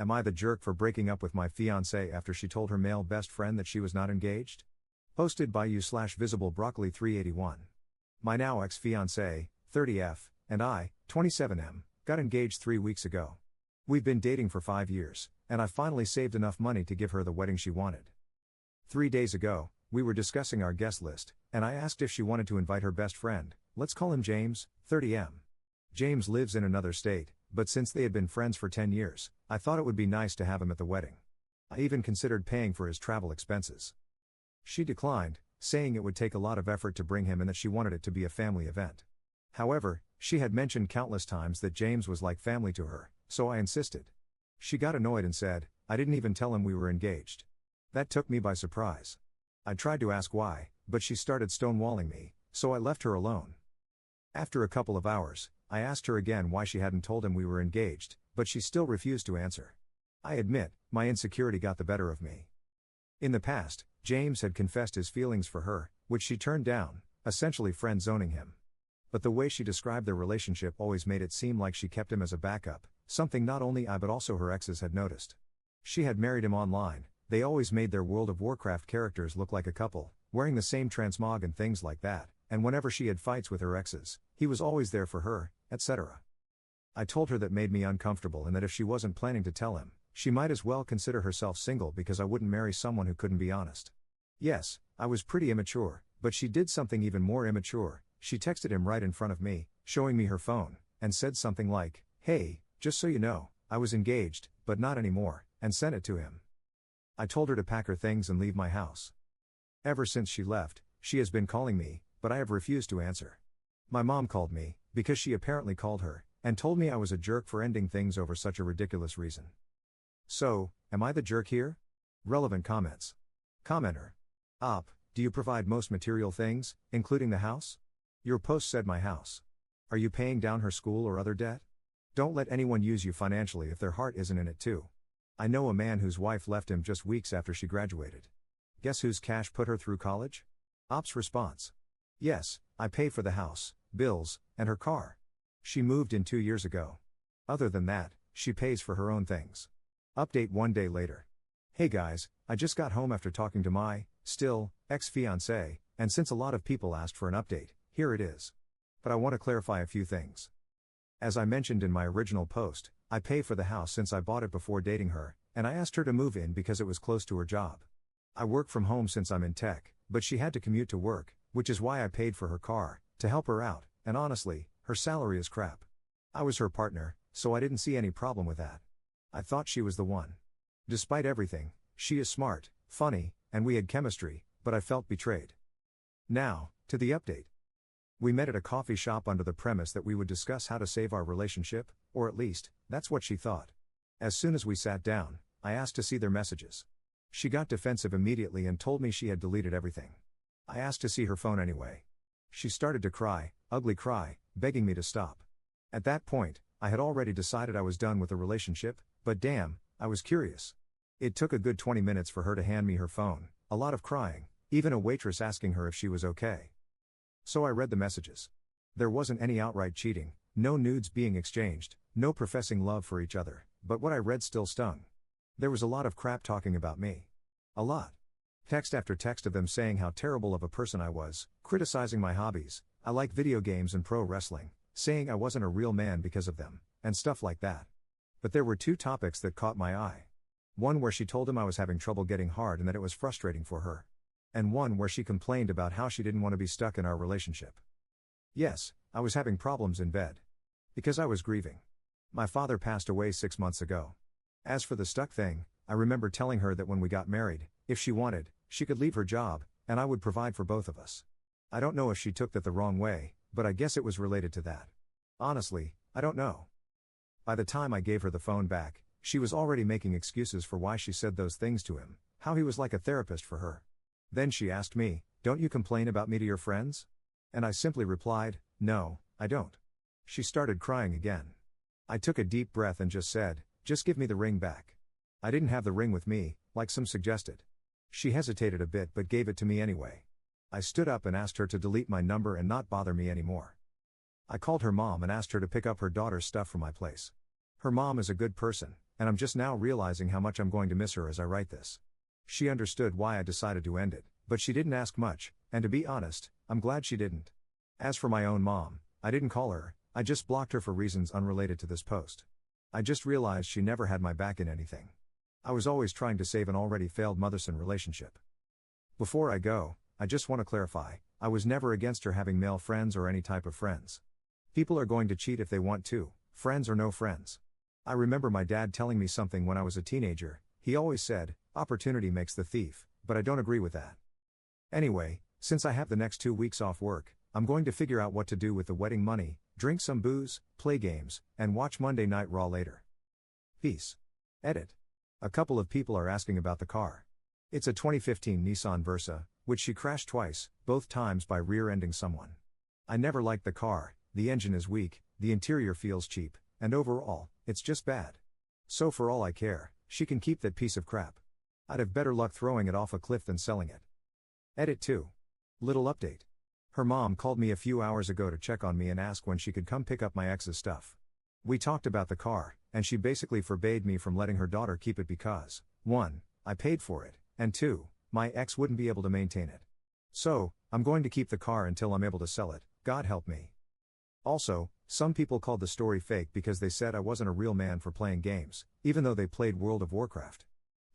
Am I the jerk for breaking up with my fiancée after she told her male best friend that she was not engaged? Posted by you/visible broccoli 381. My now ex-fiancée, 30F, and I, 27M, got engaged 3 weeks ago. We've been dating for 5 years, and I finally saved enough money to give her the wedding she wanted. 3 days ago, we were discussing our guest list, and I asked if she wanted to invite her best friend, let's call him James, 30M. James lives in another state, but since they had been friends for 10 years, I thought it would be nice to have him at the wedding. I even considered paying for his travel expenses. She declined, saying it would take a lot of effort to bring him and that she wanted it to be a family event. However, she had mentioned countless times that James was like family to her, so I insisted. She got annoyed and said, I didn't even tell him we were engaged. That took me by surprise. I tried to ask why, but she started stonewalling me, so I left her alone. After a couple of hours, I asked her again why she hadn't told him we were engaged, but she still refused to answer. I admit, my insecurity got the better of me. In the past, James had confessed his feelings for her, which she turned down, essentially friend-zoning him. But the way she described their relationship always made it seem like she kept him as a backup, something not only I but also her exes had noticed. She had married him online, they always made their World of Warcraft characters look like a couple, wearing the same transmog and things like that, and whenever she had fights with her exes, he was always there for her, etc. I told her that made me uncomfortable and that if she wasn't planning to tell him, she might as well consider herself single because I wouldn't marry someone who couldn't be honest. Yes, I was pretty immature, but she did something even more immature. She texted him right in front of me, showing me her phone, and said something like, hey, just so you know, I was engaged, but not anymore, and sent it to him. I told her to pack her things and leave my house. Ever since she left, she has been calling me, but I have refused to answer. My mom called me, because she apparently called her, and told me I was a jerk for ending things over such a ridiculous reason. So, am I the jerk here? Relevant comments. Commenter. Do you provide most material things, including the house? Your post said my house. Are you paying down her school or other debt? Don't let anyone use you financially if their heart isn't in it too. I know a man whose wife left him just weeks after she graduated. Guess whose cash put her through college? Op's response. Yes, I pay for the house, bills, and her car. She moved in 2 years ago. Other than that, she pays for her own things. Update 1 day later. Hey guys, I just got home after talking to my, still, ex-fiancée, and since a lot of people asked for an update, here it is. But I want to clarify a few things. As I mentioned in my original post, I pay for the house since I bought it before dating her, and I asked her to move in because it was close to her job. I work from home since I'm in tech, but she had to commute to work, which is why I paid for her car, to help her out, and honestly, her salary is crap. I was her partner, so I didn't see any problem with that. I thought she was the one. Despite everything, she is smart, funny, and we had chemistry, but I felt betrayed. Now, to the update. We met at a coffee shop under the premise that we would discuss how to save our relationship, or at least, that's what she thought. As soon as we sat down, I asked to see their messages. She got defensive immediately and told me she had deleted everything. I asked to see her phone anyway. She started to cry, ugly cry, begging me to stop. At that point, I had already decided I was done with the relationship, but damn, I was curious. It took a good 20 minutes for her to hand me her phone, a lot of crying, even a waitress asking her if she was okay. So I read the messages. There wasn't any outright cheating, no nudes being exchanged, no professing love for each other, but what I read still stung. There was a lot of crap talking about me. A lot. Text after text of them saying how terrible of a person I was, criticizing my hobbies, I like video games and pro wrestling, saying I wasn't a real man because of them, and stuff like that. But there were 2 topics that caught my eye. One where she told him I was having trouble getting hard and that it was frustrating for her. And one where she complained about how she didn't want to be stuck in our relationship. Yes, I was having problems in bed. Because I was grieving. My father passed away 6 months ago. As for the stuck thing, I remember telling her that when we got married, if she wanted, she could leave her job, and I would provide for both of us. I don't know if she took that the wrong way, but I guess it was related to that. Honestly, I don't know. By the time I gave her the phone back, she was already making excuses for why she said those things to him, how he was like a therapist for her. Then she asked me, don't you complain about me to your friends? And I simply replied, no, I don't. She started crying again. I took a deep breath and just said, just give me the ring back. I didn't have the ring with me, like some suggested. She hesitated a bit but gave it to me anyway. I stood up and asked her to delete my number and not bother me anymore. I called her mom and asked her to pick up her daughter's stuff from my place. Her mom is a good person, and I'm just now realizing how much I'm going to miss her as I write this. She understood why I decided to end it, but she didn't ask much, and to be honest, I'm glad she didn't. As for my own mom, I didn't call her, I just blocked her for reasons unrelated to this post. I just realized she never had my back in anything. I was always trying to save an already failed mother-son relationship. Before I go, I just want to clarify, I was never against her having male friends or any type of friends. People are going to cheat if they want to, friends or no friends. I remember my dad telling me something when I was a teenager. He always said, opportunity makes the thief, but I don't agree with that. Anyway, since I have the next 2 weeks off work, I'm going to figure out what to do with the wedding money, drink some booze, play games, and watch Monday Night Raw later. Peace. Edit. A couple of people are asking about the car. It's a 2015 Nissan Versa, which she crashed twice, both times by rear-ending someone. I never liked the car, the engine is weak, the interior feels cheap, and overall, it's just bad. So for all I care, she can keep that piece of crap. I'd have better luck throwing it off a cliff than selling it. Edit 2. Little update. Her mom called me a few hours ago to check on me and ask when she could come pick up my ex's stuff. We talked about the car, and she basically forbade me from letting her daughter keep it because, 1, I paid for it, and 2, my ex wouldn't be able to maintain it. So, I'm going to keep the car until I'm able to sell it, God help me. Also, some people called the story fake because they said I wasn't a real man for playing games, even though they played World of Warcraft.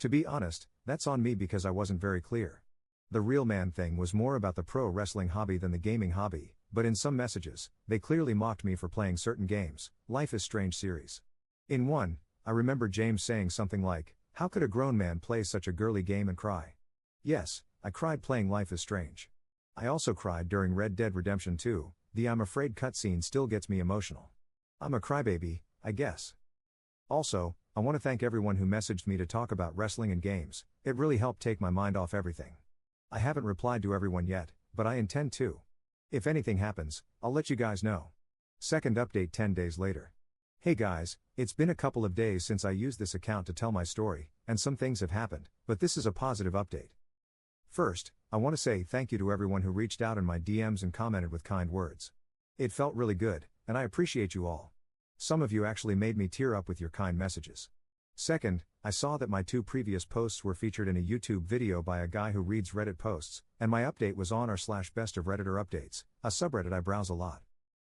To be honest, that's on me because I wasn't very clear. The real man thing was more about the pro wrestling hobby than the gaming hobby, but in some messages, they clearly mocked me for playing certain games, Life is Strange series. In one, I remember James saying something like, how could a grown man play such a girly game and cry? Yes, I cried playing Life is Strange. I also cried during Red Dead Redemption 2, the I'm afraid cutscene still gets me emotional. I'm a crybaby, I guess. Also, I want to thank everyone who messaged me to talk about wrestling and games, it really helped take my mind off everything. I haven't replied to everyone yet, but I intend to. If anything happens, I'll let you guys know. Second update 10 days later. Hey guys, it's been a couple of days since I used this account to tell my story, and some things have happened, but this is a positive update. First, I want to say thank you to everyone who reached out in my DMs and commented with kind words. It felt really good, and I appreciate you all. Some of you actually made me tear up with your kind messages. Second, I saw that my 2 previous posts were featured in a YouTube video by a guy who reads Reddit posts, and my update was on r/best of Redditor updates, a subreddit I browse a lot.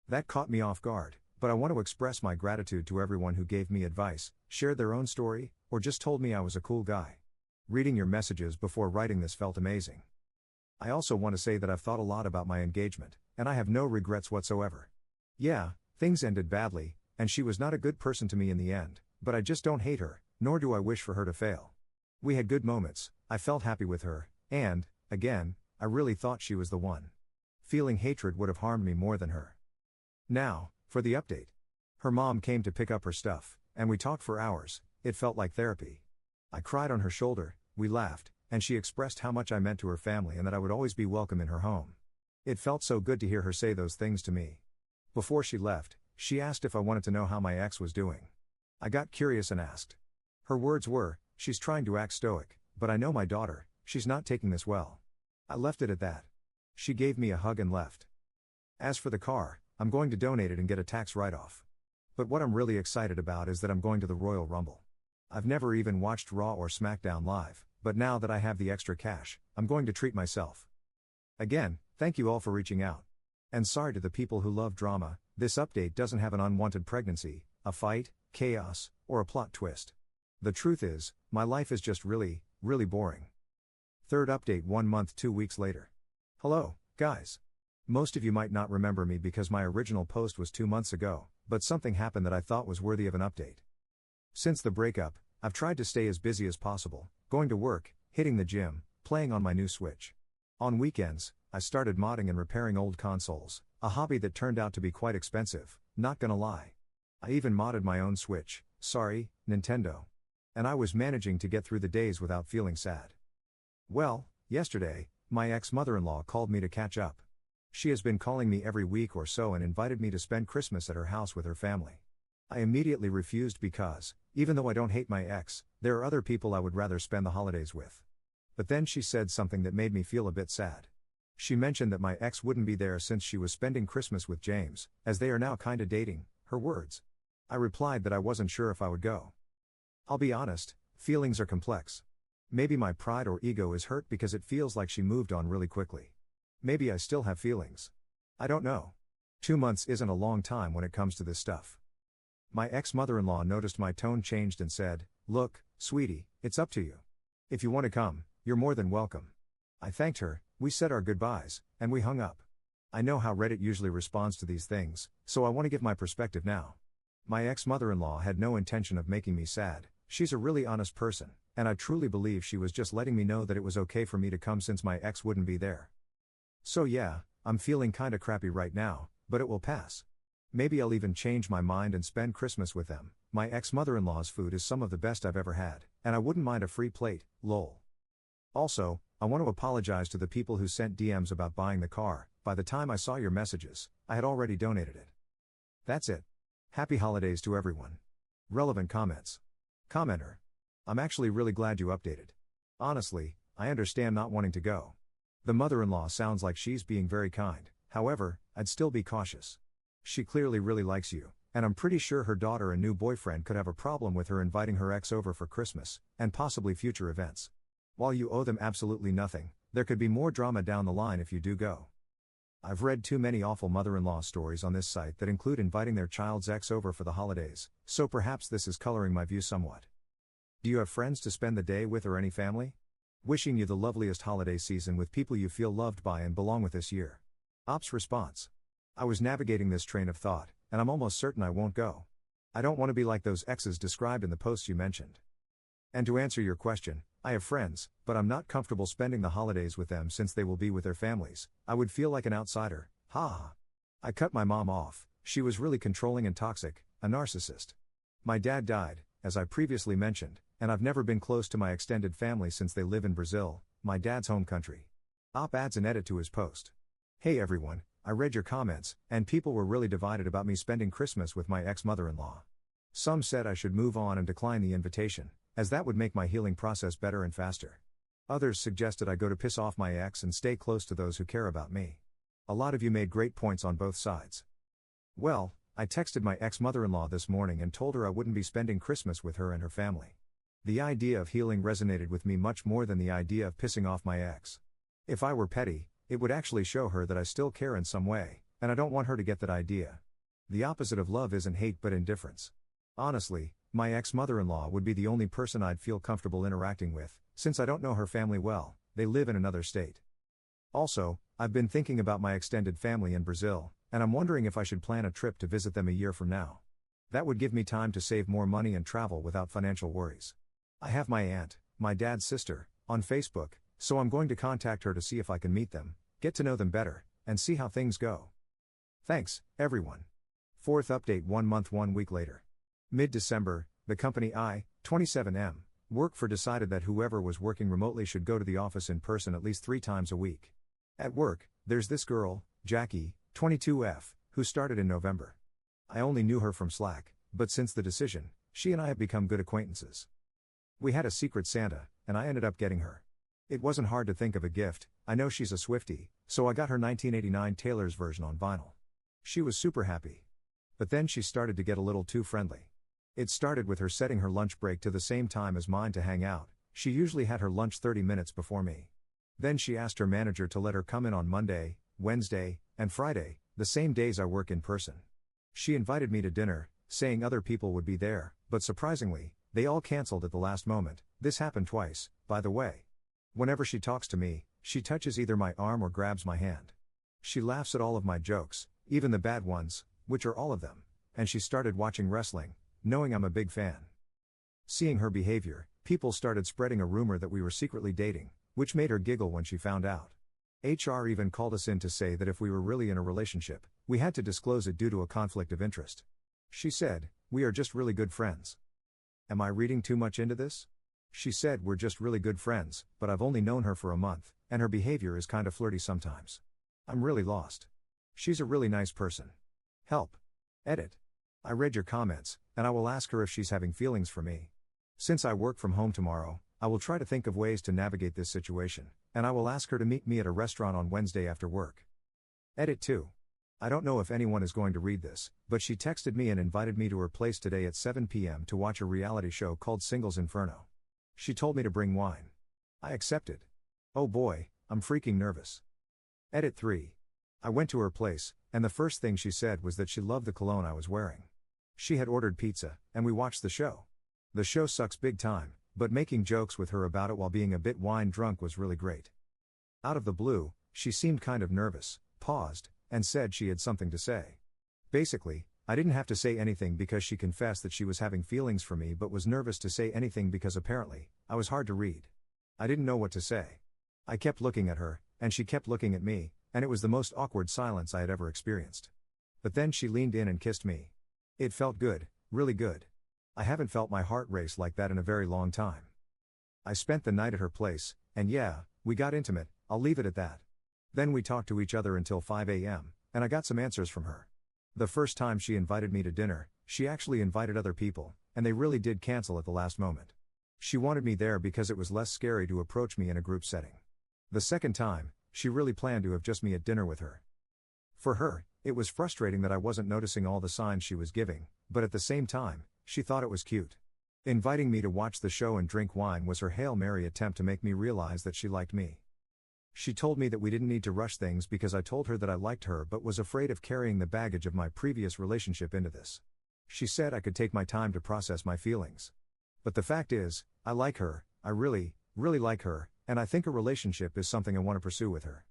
That caught me off guard, but I want to express my gratitude to everyone who gave me advice, shared their own story, or just told me I was a cool guy. Reading your messages before writing this felt amazing. I also want to say that I've thought a lot about my engagement, and I have no regrets whatsoever. Yeah, things ended badly, and she was not a good person to me in the end, but I just don't hate her, nor do I wish for her to fail. We had good moments, I felt happy with her, and, again, I really thought she was the one. Feeling hatred would have harmed me more than her. Now, for the update. Her mom came to pick up her stuff, and we talked for hours, it felt like therapy. I cried on her shoulder, we laughed, and she expressed how much I meant to her family and that I would always be welcome in her home. It felt so good to hear her say those things to me. Before she left, she asked if I wanted to know how my ex was doing. I got curious and asked. Her words were, she's trying to act stoic, but I know my daughter, she's not taking this well. I left it at that. She gave me a hug and left. As for the car, I'm going to donate it and get a tax write-off. But what I'm really excited about is that I'm going to the Royal Rumble. I've never even watched Raw or SmackDown live, but now that I have the extra cash, I'm going to treat myself. Again, thank you all for reaching out. And sorry to the people who love drama, this update doesn't have an unwanted pregnancy, a fight, chaos, or a plot twist. The truth is, my life is just really, really boring. Third update 1 month 2 weeks later. Hello, guys. Most of you might not remember me because my original post was 2 months ago, but something happened that I thought was worthy of an update. Since the breakup, I've tried to stay as busy as possible, going to work, hitting the gym, playing on my new Switch. On weekends, I started modding and repairing old consoles, a hobby that turned out to be quite expensive, not gonna lie. I even modded my own Switch, sorry, Nintendo. And I was managing to get through the days without feeling sad. Well, yesterday, my ex-mother-in-law called me to catch up. She has been calling me every week or so and invited me to spend Christmas at her house with her family. I immediately refused because, even though I don't hate my ex, there are other people I would rather spend the holidays with. But then she said something that made me feel a bit sad. She mentioned that my ex wouldn't be there since she was spending Christmas with James, as they are now kinda dating, her words. I replied that I wasn't sure if I would go. I'll be honest, feelings are complex. Maybe my pride or ego is hurt because it feels like she moved on really quickly. Maybe I still have feelings. I don't know. 2 months isn't a long time when it comes to this stuff. My ex-mother-in-law noticed my tone changed and said, "Look, sweetie, it's up to you. If you want to come, you're more than welcome." I thanked her, we said our goodbyes, and we hung up. I know how Reddit usually responds to these things, so I want to give my perspective now. My ex-mother-in-law had no intention of making me sad. She's a really honest person, and I truly believe she was just letting me know that it was okay for me to come since my ex wouldn't be there. So yeah, I'm feeling kinda crappy right now, but it will pass. Maybe I'll even change my mind and spend Christmas with them. My ex-mother-in-law's food is some of the best I've ever had, and I wouldn't mind a free plate, lol. Also, I want to apologize to the people who sent DMs about buying the car. By the time I saw your messages, I had already donated it. That's it. Happy holidays to everyone. Relevant comments. Commenter. I'm actually really glad you updated. Honestly, I understand not wanting to go. The mother-in-law sounds like she's being very kind, however, I'd still be cautious. She clearly really likes you, and I'm pretty sure her daughter and new boyfriend could have a problem with her inviting her ex over for Christmas, and possibly future events. While you owe them absolutely nothing, there could be more drama down the line if you do go. I've read too many awful mother-in-law stories on this site that include inviting their child's ex over for the holidays, so perhaps this is coloring my view somewhat. Do you have friends to spend the day with or any family? Wishing you the loveliest holiday season with people you feel loved by and belong with this year. Ops response. I was navigating this train of thought, and I'm almost certain I won't go. I don't want to be like those exes described in the posts you mentioned. And to answer your question, I have friends, but I'm not comfortable spending the holidays with them since they will be with their families. I would feel like an outsider, ha. I cut my mom off. She was really controlling and toxic, a narcissist. My dad died, as I previously mentioned, and I've never been close to my extended family since they live in Brazil, my dad's home country. Op adds an edit to his post. Hey everyone, I read your comments, and people were really divided about me spending Christmas with my ex-mother-in-law. Some said I should move on and decline the invitation, as that would make my healing process better and faster. Others suggested I go to piss off my ex and stay close to those who care about me. A lot of you made great points on both sides. Well, I texted my ex-mother-in-law this morning and told her I wouldn't be spending Christmas with her and her family. The idea of healing resonated with me much more than the idea of pissing off my ex. If I were petty, it would actually show her that I still care in some way, and I don't want her to get that idea. The opposite of love isn't hate but indifference. Honestly, my ex-mother-in-law would be the only person I'd feel comfortable interacting with, since I don't know her family well, they live in another state. Also, I've been thinking about my extended family in Brazil, and I'm wondering if I should plan a trip to visit them a year from now. That would give me time to save more money and travel without financial worries. I have my aunt, my dad's sister, on Facebook, so I'm going to contact her to see if I can meet them, get to know them better, and see how things go. Thanks, everyone. Fourth update 1 month 1 week later. Mid-December, the company I, 27M, work for decided that whoever was working remotely should go to the office in person at least 3 times a week. At work, there's this girl, Jackie, 22F, who started in November. I only knew her from Slack, but since the decision, she and I have become good acquaintances. We had a secret Santa, and I ended up getting her. It wasn't hard to think of a gift. I know she's a Swiftie, so I got her 1989 Taylor's version on vinyl. She was super happy. But then she started to get a little too friendly. It started with her setting her lunch break to the same time as mine to hang out. She usually had her lunch 30 minutes before me. Then she asked her manager to let her come in on Monday, Wednesday, and Friday, the same days I work in person. She invited me to dinner, saying other people would be there, but surprisingly, they all canceled at the last moment. This happened twice, by the way. Whenever she talks to me, she touches either my arm or grabs my hand. She laughs at all of my jokes, even the bad ones, which are all of them, and she started watching wrestling, knowing I'm a big fan. Seeing her behavior, people started spreading a rumor that we were secretly dating, which made her giggle when she found out. HR even called us in to say that if we were really in a relationship, we had to disclose it due to a conflict of interest. She said, "We are just really good friends." Am I reading too much into this? She said we're just really good friends, but I've only known her for a month, and her behavior is kinda flirty sometimes. I'm really lost. She's a really nice person. Help. Edit. I read your comments, and I will ask her if she's having feelings for me. Since I work from home tomorrow, I will try to think of ways to navigate this situation, and I will ask her to meet me at a restaurant on Wednesday after work. Edit 2. I don't know if anyone is going to read this, but she texted me and invited me to her place today at 7 p.m. to watch a reality show called Singles Inferno. She told me to bring wine. I accepted. Oh boy, I'm freaking nervous. Edit 3. I went to her place, and the first thing she said was that she loved the cologne I was wearing. She had ordered pizza, and we watched the show. The show sucks big time, but making jokes with her about it while being a bit wine drunk was really great. Out of the blue, she seemed kind of nervous, paused, and said she had something to say. Basically, I didn't have to say anything because she confessed that she was having feelings for me but was nervous to say anything because apparently, I was hard to read. I didn't know what to say. I kept looking at her, and she kept looking at me, and it was the most awkward silence I had ever experienced. But then she leaned in and kissed me. It felt good, really good. I haven't felt my heart race like that in a very long time. I spent the night at her place, and yeah, we got intimate, I'll leave it at that. Then we talked to each other until 5 a.m., and I got some answers from her. The first time she invited me to dinner, she actually invited other people, and they really did cancel at the last moment. She wanted me there because it was less scary to approach me in a group setting. The second time, she really planned to have just me at dinner with her. For her, it was frustrating that I wasn't noticing all the signs she was giving, but at the same time, she thought it was cute. Inviting me to watch the show and drink wine was her Hail Mary attempt to make me realize that she liked me. She told me that we didn't need to rush things because I told her that I liked her but was afraid of carrying the baggage of my previous relationship into this. She said I could take my time to process my feelings. But the fact is, I like her, I really, really like her, and I think a relationship is something I want to pursue with her.